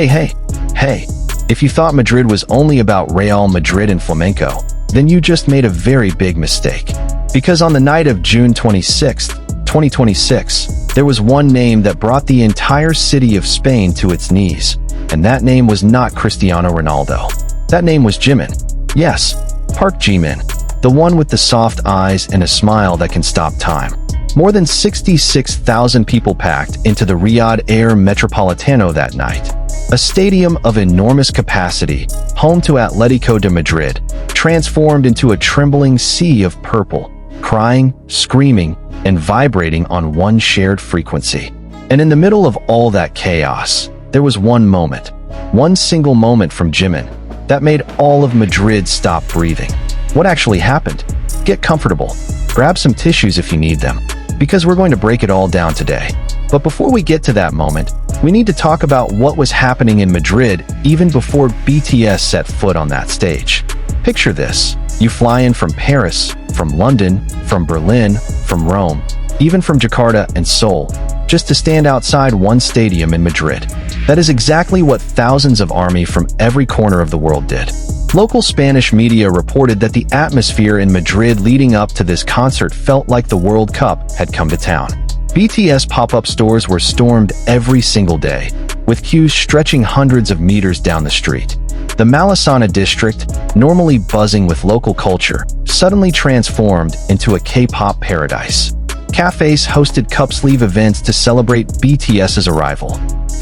Hey. If you thought Madrid was only about Real Madrid and flamenco, then you just made a very big mistake. Because on the night of June 26, 2026, there was one name that brought the entire city of Spain to its knees. And that name was not Cristiano Ronaldo. That name was Jimin. Yes, Park Jimin. The one with the soft eyes and a smile that can stop time. More than 66,000 people packed into the Riyadh Air Metropolitano that night. A stadium of enormous capacity, home to Atletico de Madrid, transformed into a trembling sea of purple, crying, screaming, and vibrating on one shared frequency. And in the middle of all that chaos, there was one moment, one single moment from Jimin, that made all of Madrid stop breathing. What actually happened? Get comfortable. Grab some tissues if you need them, because we're going to break it all down today. But before we get to that moment, we need to talk about what was happening in Madrid even before BTS set foot on that stage. Picture this. You fly in from Paris, from London, from Berlin, from Rome, even from Jakarta and Seoul, just to stand outside one stadium in Madrid. That is exactly what thousands of army from every corner of the world did. Local Spanish media reported that the atmosphere in Madrid leading up to this concert felt like the World Cup had come to town. BTS pop-up stores were stormed every single day, with queues stretching hundreds of meters down the street. The Malasana district, normally buzzing with local culture, suddenly transformed into a K-pop paradise. Cafes hosted cup-sleeve events to celebrate BTS's arrival.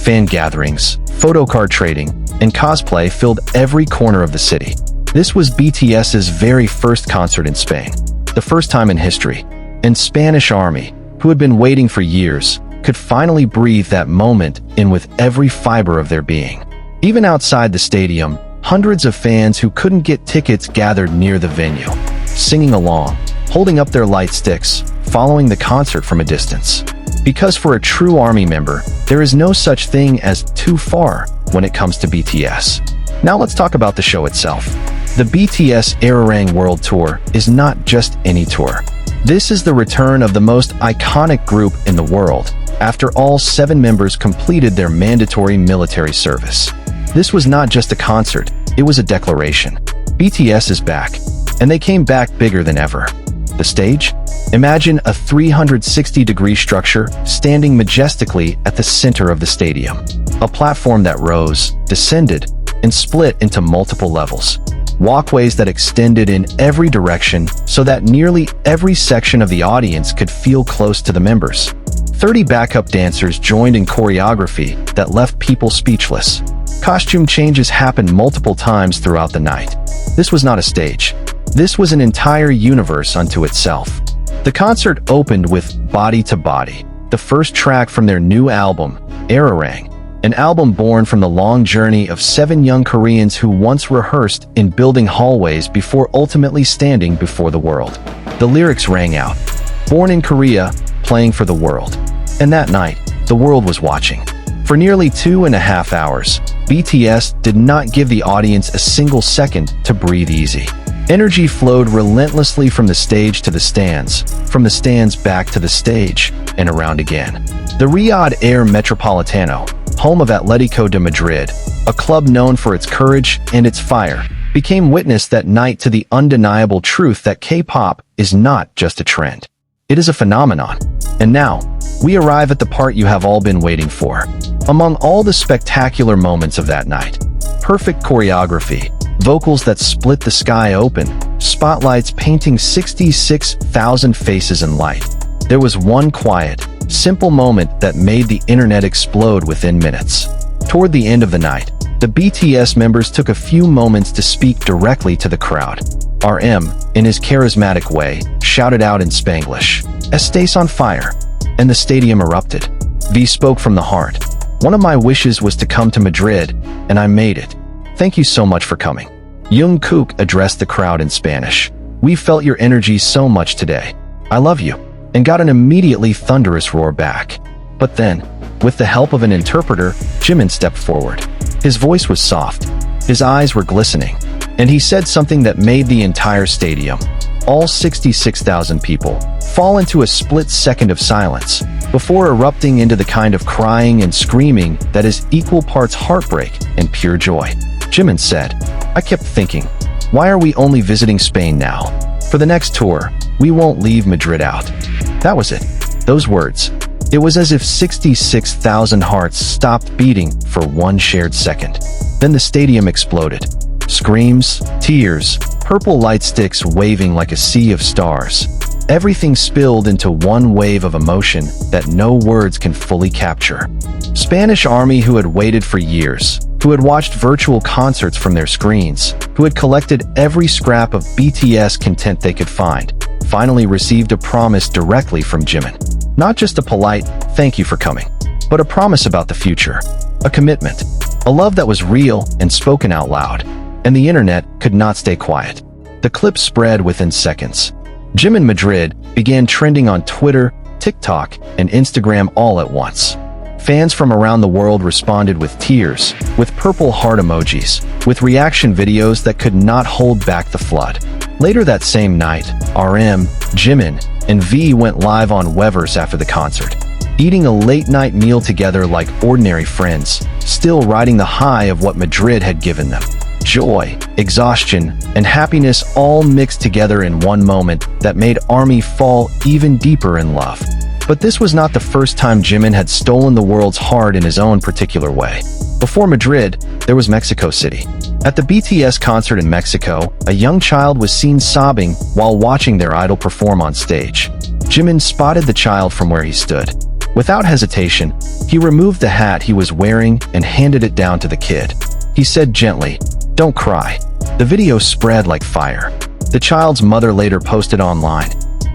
Fan gatherings, photo card trading, and cosplay filled every corner of the city. This was BTS's very first concert in Spain, the first time in history, and Spanish Army, who had been waiting for years, could finally breathe that moment in with every fiber of their being. Even outside the stadium, hundreds of fans who couldn't get tickets gathered near the venue, singing along, holding up their light sticks, following the concert from a distance. Because for a true ARMY member, there is no such thing as too far when it comes to BTS. Now let's talk about the show itself. The BTS Arirang World Tour is not just any tour. This is the return of the most iconic group in the world, after all 7 members completed their mandatory military service. This was not just a concert, it was a declaration. BTS is back, and they came back bigger than ever. The stage? Imagine a 360-degree structure standing majestically at the center of the stadium. A platform that rose, descended, and split into multiple levels. Walkways that extended in every direction so that nearly every section of the audience could feel close to the members. 30 backup dancers joined in choreography that left people speechless. Costume changes happened multiple times throughout the night. This was not a stage. This was an entire universe unto itself. The concert opened with Body to Body, the first track from their new album, Arirang, an album born from the long journey of 7 young Koreans who once rehearsed in building hallways before ultimately standing before the world. The lyrics rang out, born in Korea, playing for the world. And that night, the world was watching. For nearly 2.5 hours, BTS did not give the audience a single second to breathe easy. Energy flowed relentlessly from the stage to the stands, from the stands back to the stage, and around again. The Riyadh Air Metropolitano, home of Atletico de Madrid, a club known for its courage and its fire, became witness that night to the undeniable truth that K-pop is not just a trend. It is a phenomenon. And now, we arrive at the part you have all been waiting for. Among all the spectacular moments of that night, perfect choreography, vocals that split the sky open, spotlights painting 66,000 faces in light. There was one quiet, simple moment that made the internet explode within minutes. Toward the end of the night, the BTS members took a few moments to speak directly to the crowd. RM, in his charismatic way, shouted out in Spanglish, "Estáis on fire," and the stadium erupted. V spoke from the heart. "One of my wishes was to come to Madrid, and I made it. Thank you so much for coming." Jungkook addressed the crowd in Spanish. "We felt your energy so much today. I love you," and got an immediately thunderous roar back. But then, with the help of an interpreter, Jimin stepped forward. His voice was soft, his eyes were glistening, and he said something that made the entire stadium, all 66,000 people, fall into a split second of silence, before erupting into the kind of crying and screaming that is equal parts heartbreak and pure joy. Jimin said, "I kept thinking, why are we only visiting Spain now? For the next tour, we won't leave Madrid out." That was it. Those words. It was as if 66,000 hearts stopped beating for one shared second. Then the stadium exploded. Screams, tears, purple light sticks waving like a sea of stars. Everything spilled into one wave of emotion that no words can fully capture. Spanish Army, who had waited for years, who had watched virtual concerts from their screens, who had collected every scrap of BTS content they could find, finally received a promise directly from Jimin. Not just a polite, "thank you for coming," but a promise about the future. A commitment. A love that was real and spoken out loud. And the internet could not stay quiet. The clip spread within seconds. Jimin Madrid began trending on Twitter, TikTok, and Instagram all at once. Fans from around the world responded with tears, with purple heart emojis, with reaction videos that could not hold back the flood. Later that same night, RM, Jimin, and V went live on Weverse after the concert, eating a late-night meal together like ordinary friends, still riding the high of what Madrid had given them. Joy, exhaustion, and happiness all mixed together in one moment that made ARMY fall even deeper in love. But this was not the first time Jimin had stolen the world's heart in his own particular way. Before Madrid, there was Mexico City. At the BTS concert in Mexico, a young child was seen sobbing while watching their idol perform on stage. Jimin spotted the child from where he stood. Without hesitation, he removed the hat he was wearing and handed it down to the kid. He said gently, "Don't cry." The video spread like fire. The child's mother later posted online,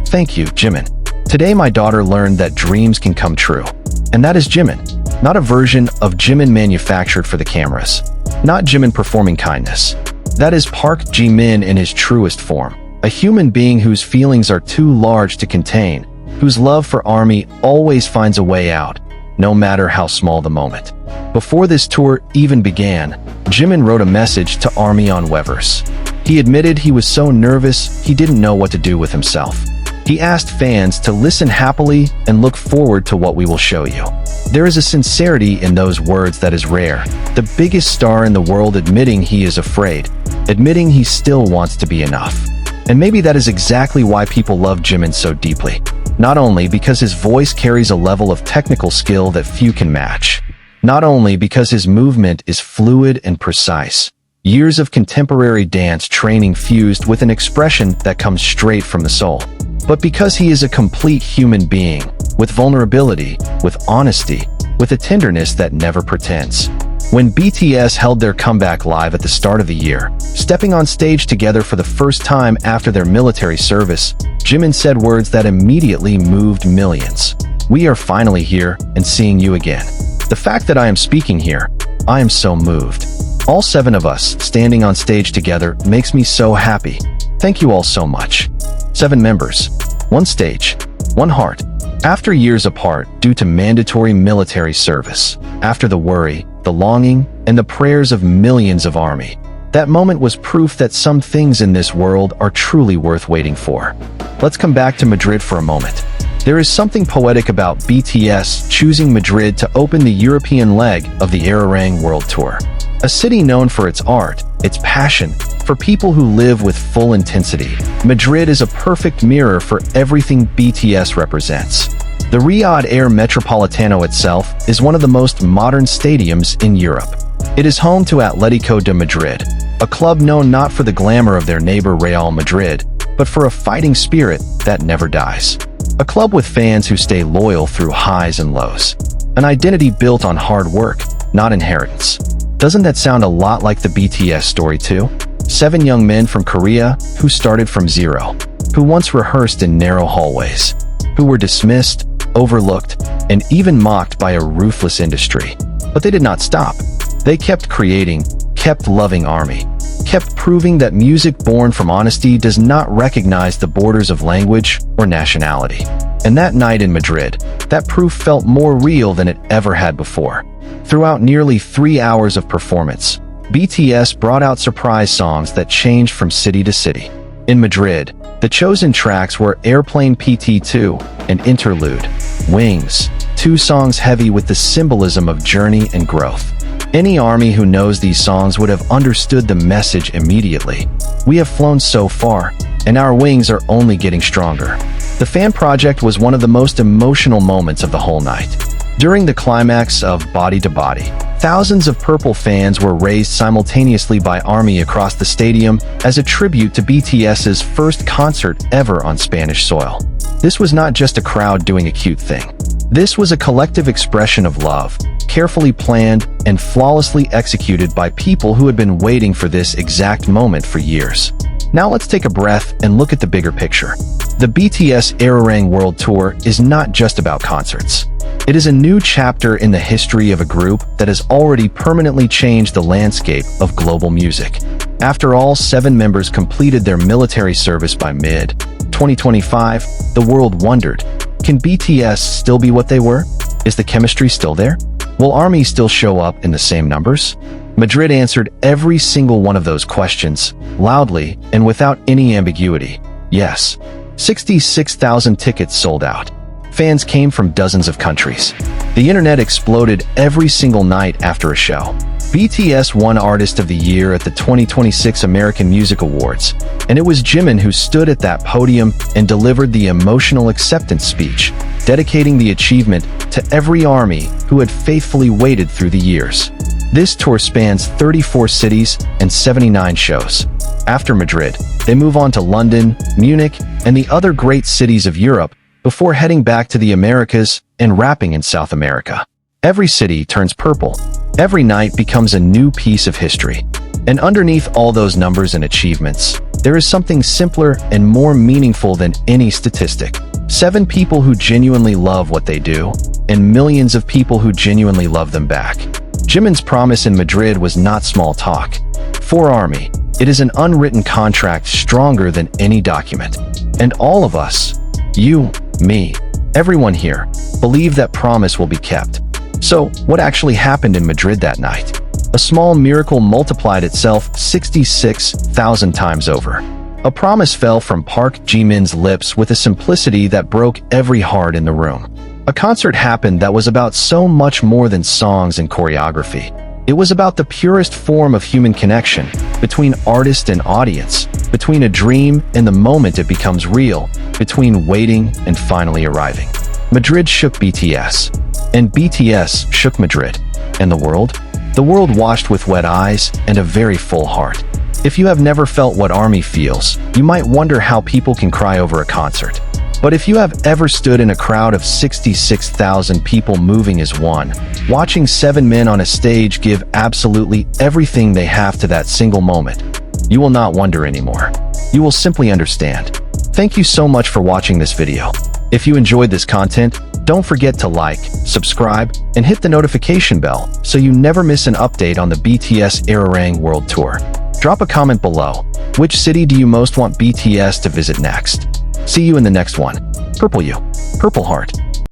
"Thank you, Jimin. Today my daughter learned that dreams can come true." And that is Jimin. Not a version of Jimin manufactured for the cameras. Not Jimin performing kindness. That is Park Jimin in his truest form. A human being whose feelings are too large to contain, whose love for ARMY always finds a way out, no matter how small the moment. Before this tour even began, Jimin wrote a message to ARMY on Weverse. He admitted he was so nervous he didn't know what to do with himself. He asked fans to listen happily and look forward to what we will show you. There is a sincerity in those words that is rare. The biggest star in the world admitting he is afraid, admitting he still wants to be enough. And maybe that is exactly why people love Jimin so deeply. Not only because his voice carries a level of technical skill that few can match. Not only because his movement is fluid and precise. Years of contemporary dance training fused with an expression that comes straight from the soul. But because he is a complete human being, with vulnerability, with honesty, with a tenderness that never pretends. When BTS held their comeback live at the start of the year, stepping on stage together for the first time after their military service, Jimin said words that immediately moved millions. "We are finally here and seeing you again. The fact that I am speaking here, I am so moved. All 7 of us standing on stage together makes me so happy. Thank you all so much. 7 members, 1 stage, 1 heart." After years apart due to mandatory military service, after the worry, the longing, and the prayers of millions of ARMY, that moment was proof that some things in this world are truly worth waiting for. Let's come back to Madrid for a moment. There is something poetic about BTS choosing Madrid to open the European leg of the Arirang World Tour. A city known for its art, its passion, for people who live with full intensity. Madrid is a perfect mirror for everything BTS represents. The Riyadh Air Metropolitano itself is one of the most modern stadiums in Europe. It is home to Atlético de Madrid, a club known not for the glamour of their neighbor Real Madrid, but for a fighting spirit that never dies. A club with fans who stay loyal through highs and lows. An identity built on hard work, not inheritance. Doesn't that sound a lot like the BTS story too? 7 young men from Korea who started from zero, who once rehearsed in narrow hallways, who were dismissed, overlooked, and even mocked by a ruthless industry. But they did not stop. They kept creating, kept loving ARMY, kept proving that music born from honesty does not recognize the borders of language or nationality. And that night in Madrid, that proof felt more real than it ever had before. Throughout nearly 3 hours of performance, BTS brought out surprise songs that changed from city to city. In Madrid, the chosen tracks were Airplane PT2 and Interlude, Wings, two songs heavy with the symbolism of journey and growth. Any army who knows these songs would have understood the message immediately. We have flown so far, and our wings are only getting stronger. The fan project was one of the most emotional moments of the whole night. During the climax of Body to Body, thousands of purple fans were raised simultaneously by ARMY across the stadium as a tribute to BTS's first concert ever on Spanish soil. This was not just a crowd doing a cute thing. This was a collective expression of love, carefully planned and flawlessly executed by people who had been waiting for this exact moment for years. Now let's take a breath and look at the bigger picture. The BTS Arirang World Tour is not just about concerts. It is a new chapter in the history of a group that has already permanently changed the landscape of global music. After all 7 members completed their military service by mid-2025, the world wondered, can BTS still be what they were? Is the chemistry still there? Will ARMY still show up in the same numbers? Madrid answered every single one of those questions, loudly and without any ambiguity. Yes. 66,000 tickets sold out. Fans came from dozens of countries. The internet exploded every single night after a show. BTS won Artist of the Year at the 2026 American Music Awards, and it was Jimin who stood at that podium and delivered the emotional acceptance speech, dedicating the achievement to every ARMY who had faithfully waited through the years. This tour spans 34 cities and 79 shows. After Madrid, they move on to London, Munich, and the other great cities of Europe before heading back to the Americas and wrapping in South America. Every city turns purple. Every night becomes a new piece of history. And underneath all those numbers and achievements, there is something simpler and more meaningful than any statistic. 7 people who genuinely love what they do, and millions of people who genuinely love them back. Jimin's promise in Madrid was not small talk. For ARMY, it is an unwritten contract stronger than any document. And all of us, you, me, everyone here, believe that promise will be kept. So, what actually happened in Madrid that night? A small miracle multiplied itself 66,000 times over. A promise fell from Park Jimin's lips with a simplicity that broke every heart in the room. A concert happened that was about so much more than songs and choreography. It was about the purest form of human connection, between artist and audience, between a dream and the moment it becomes real, between waiting and finally arriving. Madrid shook BTS, and BTS shook Madrid. And the world? The world watched with wet eyes and a very full heart. If you have never felt what ARMY feels, you might wonder how people can cry over a concert. But if you have ever stood in a crowd of 66,000 people moving as one, watching 7 men on a stage give absolutely everything they have to that single moment, you will not wonder anymore. You will simply understand. Thank you so much for watching this video. If you enjoyed this content, don't forget to like, subscribe, and hit the notification bell so you never miss an update on the BTS Arirang World Tour. Drop a comment below. Which city do you most want BTS to visit next? See you in the next one. Purple you. Purple Heart.